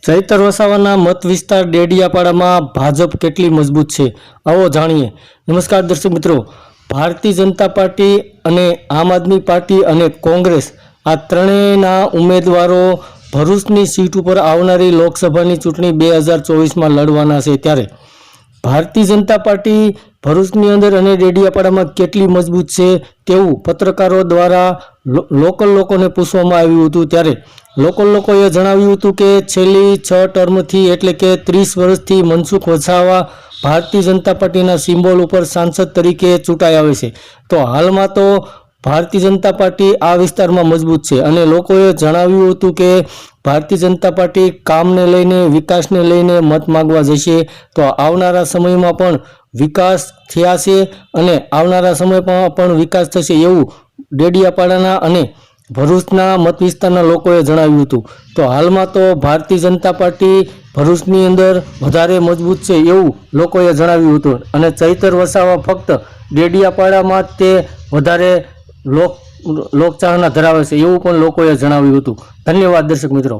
ચૈતર વસાવાના મત વિસ્તાર ડેડિયાપાડામાં ભાજપ કેટલી મજબૂત છે, આવો જાણીએ। નમસ્કાર દર્શક મિત્રો, ભારતીય જનતા પાર્ટી અને આમ આદમી પાર્ટી અને કોંગ્રેસ આ ત્રણેયના ઉમેદવારો ભરૂચની સીટ ઉપર આવનારી લોકસભાની ચૂંટણી 2024માં લડવાના છે। ત્યારે ભારતીય જનતા પાર્ટી ભરૂચની અંદર અને ડેડિયાપાડામાં કેટલી મજબૂત છે તેવું પત્રકારો દ્વારા લોકલ લોકોને પૂછવામાં આવ્યું હતું। ત્યારે લોકલ લોકોએ જણાવ્યું હતું કે છેલ્લી 6 ટર્મથી એટલે કે 30 વર્ષથી મનસુખ વસાવા ભારતીય જનતા પાર્ટીના સિમ્બોલ ઉપર સાંસદ તરીકે ચૂંટાઈ આવે છે। તો હાલમાં તો ભારતીય જનતા પાર્ટી આ વિસ્તારમાં મજબૂત છે અને લોકોએ જણાવ્યું હતું કે ભારતીય જનતા પાર્ટી કામને લઈને વિકાસને લઈને મત માંગવા જશે। તો આવનારા સમયમાં પણ વિકાસ થયા છે અને આવનારા સમયમાં પણ વિકાસ થશે એવું ડેડિયાપાડાના અને ભરૂચના મત વિસ્તારના લોકોએ જણાવ્યું હતું। તો હાલમાં તો ભારતીય જનતા પાર્ટી ભરૂચની અંદર વધારે મજબૂત છે એવું લોકોએ જણાવ્યું હતું અને ચૈતર વસાવા ફક્ત ડેડિયાપાડામાં તે વધારે લોકચાહના ધરાવે છે એવું પણ લોકોએ જણાવ્યું હતું। ધન્યવાદ દર્શક મિત્રો।